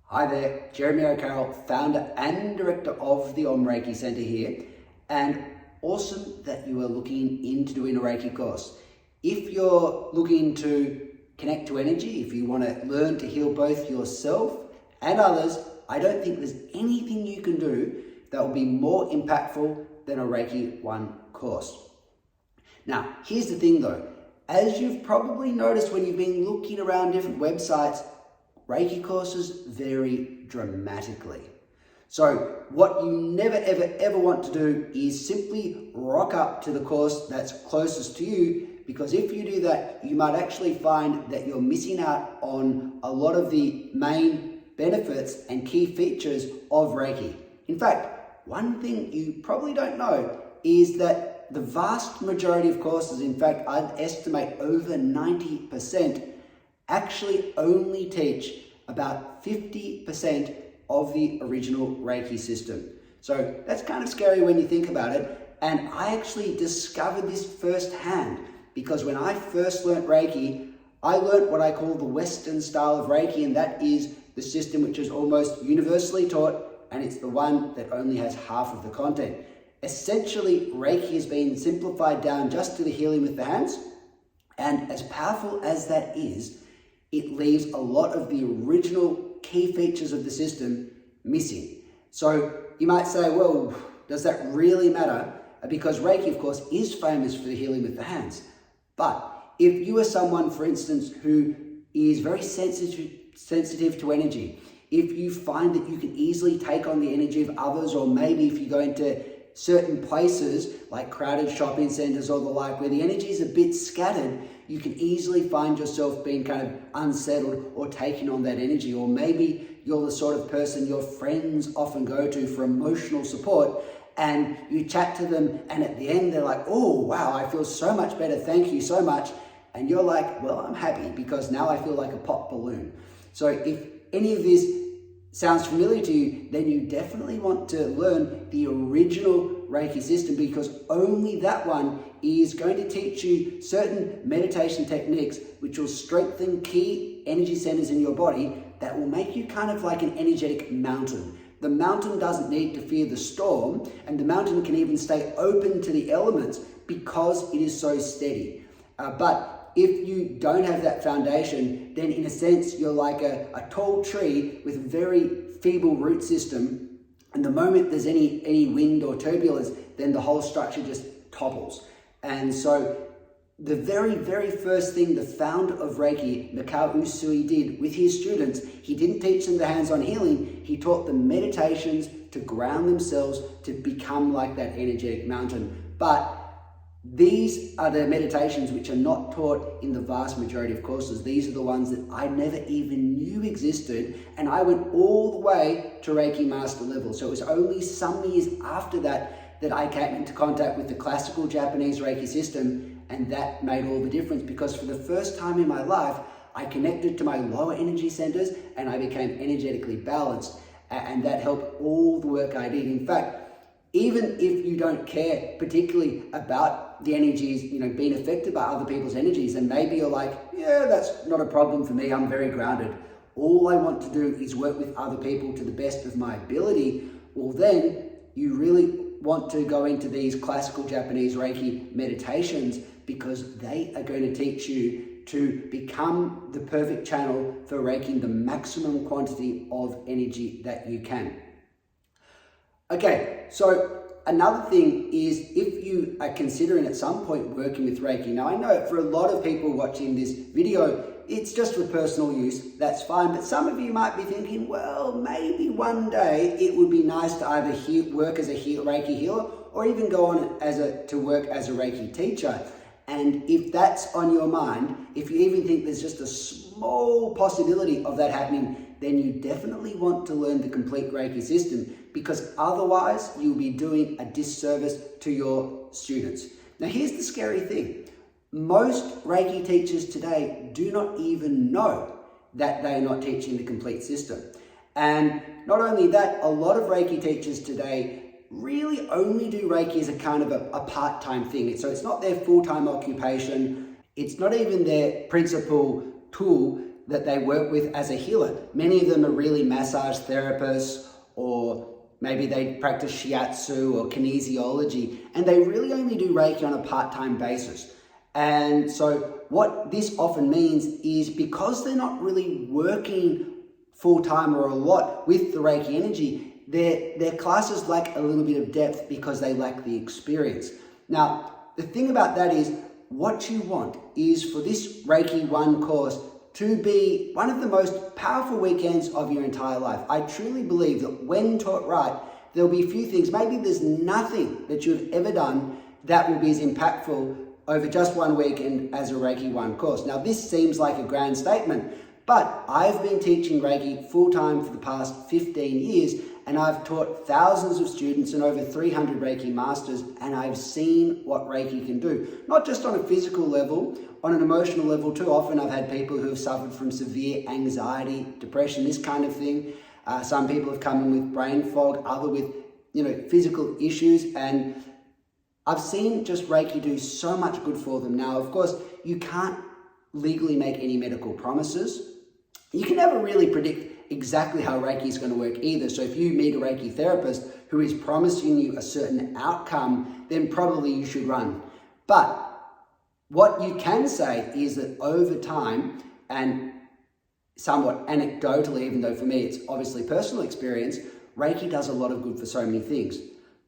Hi there, Jeremy O'Carroll, founder and director of the Reiki Center here, and awesome that you are looking into doing a Reiki course. If you're looking to connect to energy, if you want to learn to heal both yourself and others, I don't think there's anything you can do that will be more impactful than a Reiki 1 course. Now, here's the thing though, as you've probably noticed when you've been looking around different websites, Reiki courses vary dramatically. So what you never ever want to do is simply rock up to the course that's closest to you, because if you do that, you might actually find that you're missing out on a lot of the main benefits and key features of Reiki. In fact, one thing you probably don't know is that the vast majority of courses, in fact, I'd estimate over 90%, actually only teach about 50% of the original Reiki system. So that's kind of scary when you think about it. And I actually discovered this firsthand because when I first learnt Reiki, I learnt what I call the Western style of Reiki, and that is the system which is almost universally taught, and it's the one that only has half of the content. Essentially, Reiki has been simplified down just to the healing with the hands, and as powerful as that is, it leaves a lot of the original key features of the system missing. So you might say, well, does that really matter? Because Reiki, of course, is famous for the healing with the hands. But if you are someone, for instance, who is very sensitive to energy, if you find that you can easily take on the energy of others, or maybe if you go into certain places like crowded shopping centers or the like, where the energy is a bit scattered, you can easily find yourself being kind of unsettled or taking on that energy. Or maybe you're the sort of person your friends often go to for emotional support, and you chat to them and at the end they're like, oh wow, I feel so much better, thank you so much. And you're like, well, I'm happy because now I feel like a pop balloon. So if any of this sounds familiar to you, then you definitely want to learn the original Reiki system, because only that one is going to teach you certain meditation techniques which will strengthen key energy centers in your body that will make you kind of like an energetic mountain. The mountain doesn't need to fear the storm, and the mountain can even stay open to the elements because it is so steady. But if you don't have that foundation, then in a sense, you're like a tall tree with a very feeble root system. And the moment there's any wind or turbulence, then the whole structure just topples. And so the very first thing the founder of Reiki, Mikao Usui, did with his students, he didn't teach them the hands-on healing, he taught them meditations to ground themselves to become like that energetic mountain. But these are the meditations which are not taught in the vast majority of courses. These are the ones that I never even knew existed, and I went all the way to Reiki Master level. So it was only some years after that that I came into contact with the classical Japanese Reiki system, and that made all the difference, because for the first time in my life, I connected to my lower energy centers and I became energetically balanced, and that helped all the work I did. In fact, even if you don't care particularly about the energies, being affected by other people's energies, and maybe you're like, yeah, that's not a problem for me, I'm very grounded. All I want to do is work with other people to the best of my ability. Well, then you really want to go into these classical Japanese Reiki meditations, because they are going to teach you to become the perfect channel for Reikiing the maximum quantity of energy that you can. Okay, so another thing is, if you are considering at some point working with Reiki, now I know for a lot of people watching this video, it's just for personal use, that's fine, but some of you might be thinking, well, maybe one day it would be nice to either work as a Reiki healer, or even go on to work as a Reiki teacher. And if that's on your mind, if you even think there's just a small possibility of that happening, then you definitely want to learn the complete Reiki system, because otherwise you'll be doing a disservice to your students. Now here's the scary thing. Most Reiki teachers today do not even know that they're not teaching the complete system. And not only that, a lot of Reiki teachers today really only do Reiki as a kind of a part-time thing. So it's not their full-time occupation. It's not even their principal tool that they work with as a healer. Many of them are really massage therapists, or maybe they practice shiatsu or kinesiology, and they really only do Reiki on a part-time basis. And so what this often means is, because they're not really working full-time or a lot with the Reiki energy, their classes lack a little bit of depth because they lack the experience. Now, the thing about that is, what you want is for this Reiki 1 course to be one of the most powerful weekends of your entire life. I truly believe that when taught right, there'll be a few things, maybe there's nothing that you've ever done that will be as impactful over just 1 weekend as a Reiki 1 course. Now, this seems like a grand statement, but I've been teaching Reiki full-time for the past 15 years, and I've taught thousands of students and over 300 Reiki Masters, and I've seen what Reiki can do. Not just on a physical level, on an emotional level too. Often I've had people who have suffered from severe anxiety, depression, this kind of thing. Some people have come in with brain fog, other with, physical issues, and I've seen just Reiki do so much good for them. Now, of course, you can't legally make any medical promises. You can never really predict exactly how Reiki is going to work either. So if you meet a Reiki therapist who is promising you a certain outcome, then probably you should run. But what you can say is that over time, and somewhat anecdotally, even though for me it's obviously personal experience, Reiki does a lot of good for so many things.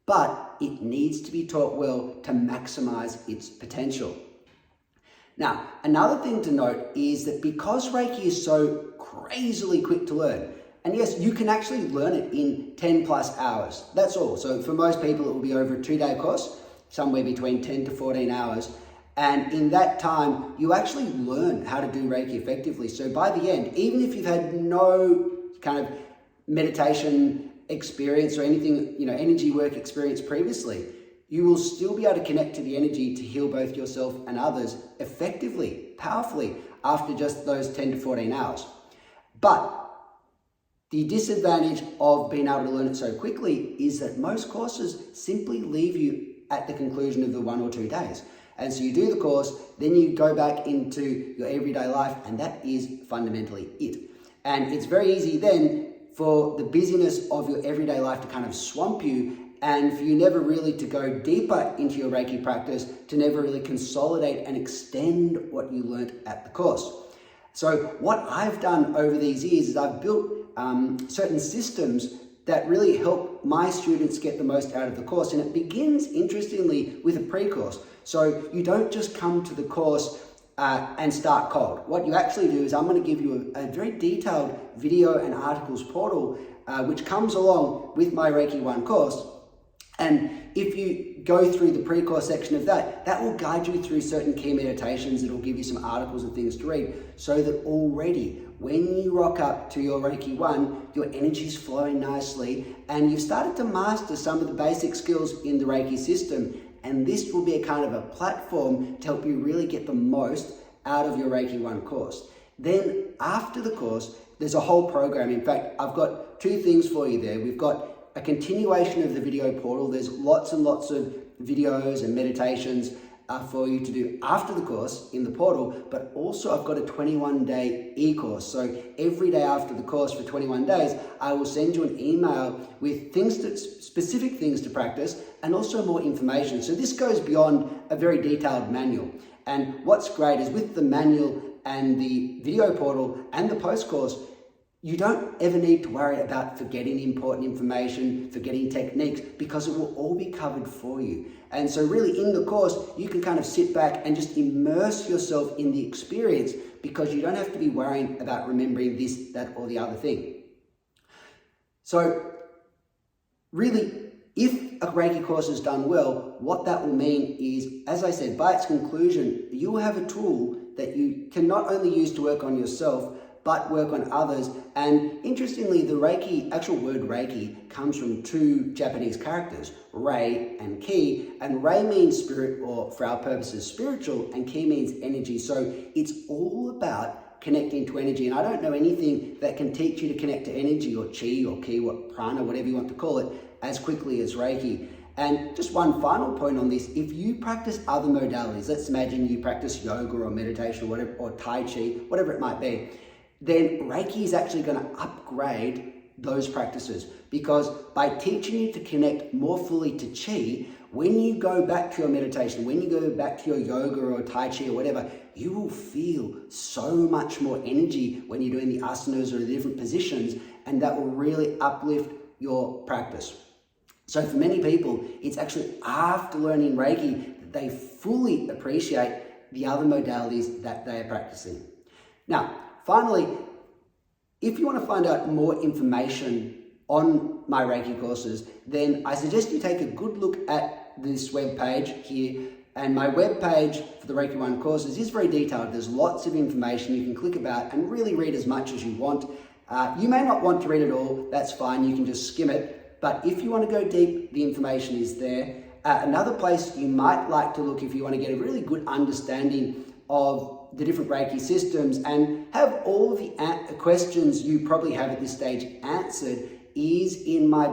But it needs to be taught well to maximize its potential. Now, another thing to note is that because Reiki is so crazily quick to learn, and yes, you can actually learn it in 10 plus hours. That's all. So for most people, it will be over a 2-day course, somewhere between 10 to 14 hours. And in that time, you actually learn how to do Reiki effectively. So by the end, even if you've had no kind of meditation experience or anything, energy work experience previously, you will still be able to connect to the energy to heal both yourself and others effectively, powerfully, after just those 10 to 14 hours. But the disadvantage of being able to learn it so quickly is that most courses simply leave you at the conclusion of the 1 or 2 days. And so you do the course, then you go back into your everyday life, and that is fundamentally it. And it's very easy then for the busyness of your everyday life to kind of swamp you, and for you never really to go deeper into your Reiki practice, to never really consolidate and extend what you learnt at the course. So what I've done over these years is I've built certain systems that really help my students get the most out of the course. And it begins, interestingly, with a pre-course. So you don't just come to the course and start cold. What you actually do is I'm going to give you a very detailed video and articles portal, which comes along with my Reiki 1 course. And if you go through the pre-course section of that, that will guide you through certain key meditations. It'll give you some articles and things to read, so that already when you rock up to your Reiki 1, your energy is flowing nicely and you've started to master some of the basic skills in the Reiki system. And this will be a kind of a platform to help you really get the most out of your Reiki 1 course. Then after the course, there's a whole program. In fact, I've got 2 things for you there. We've got a continuation of the video portal. There's lots and lots of videos and meditations for you to do after the course in the portal, but also I've got a 21-day e-course. So every day after the course for 21 days, I will send you an email with specific things to practice, and also more information. So this goes beyond a very detailed manual. And what's great is with the manual and the video portal and the post-course, you don't ever need to worry about forgetting important information, forgetting techniques, because it will all be covered for you. And so really in the course, you can kind of sit back and just immerse yourself in the experience, because you don't have to be worrying about remembering this, that, or the other thing. So really, if a Reiki course is done well, what that will mean is, as I said, by its conclusion, you will have a tool that you can not only use to work on yourself, but work on others. And interestingly, the Reiki, actual word Reiki, comes from 2 Japanese characters, Rei and Ki. And Rei means spirit, or for our purposes, spiritual, and Ki means energy. So it's all about connecting to energy. And I don't know anything that can teach you to connect to energy, or Chi, or Ki, or Prana, whatever you want to call it, as quickly as Reiki. And just one final point on this: if you practice other modalities, let's imagine you practice yoga or meditation or whatever, or Tai Chi, whatever it might be, then Reiki is actually going to upgrade those practices, because by teaching you to connect more fully to Qi, when you go back to your meditation, when you go back to your yoga or Tai Chi or whatever, you will feel so much more energy when you're doing the asanas or the different positions, and that will really uplift your practice. So for many people, it's actually after learning Reiki that they fully appreciate the other modalities that they are practicing. Now, finally, if you want to find out more information on my Reiki courses, then I suggest you take a good look at this webpage here. And my webpage for the Reiki 1 courses is very detailed. There's lots of information you can click about and really read as much as you want. You may not want to read it all, that's fine, you can just skim it. But if you want to go deep, the information is there. Another place you might like to look if you want to get a really good understanding of the different Reiki systems and have all the questions you probably have at this stage answered is in my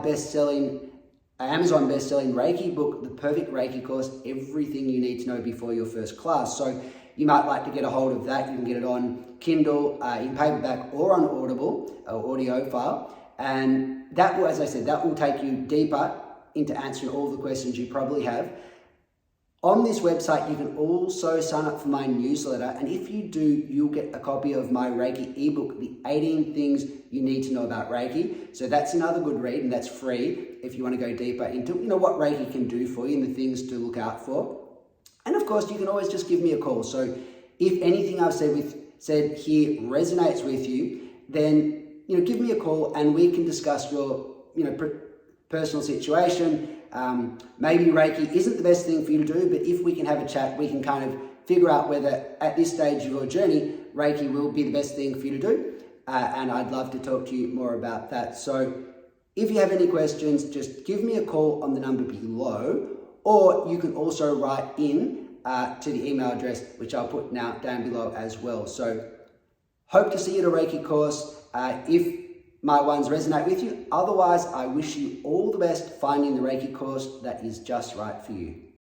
Amazon best-selling Reiki book, The Perfect Reiki Course, Everything You Need to Know Before Your First Class. So you might like to get a hold of that. You can get it on Kindle, in paperback or on Audible, or audio file. And that will, as I said, that will take you deeper into answering all the questions you probably have. On this website, you can also sign up for my newsletter. And if you do, you'll get a copy of my Reiki ebook, The 18 Things You Need to Know About Reiki. So that's another good read, and that's free if you want to go deeper into what Reiki can do for you and the things to look out for. And of course, you can always just give me a call. So if anything I've said here resonates with you, then give me a call and we can discuss your personal situation. Maybe Reiki isn't the best thing for you to do, but if we can have a chat, we can kind of figure out whether at this stage of your journey, Reiki will be the best thing for you to do. And I'd love to talk to you more about that. So if you have any questions, just give me a call on the number below, or you can also write in to the email address, which I'll put now down below as well. So hope to see you at a Reiki course. If my ones resonate with you. Otherwise, I wish you all the best finding the Reiki course that is just right for you.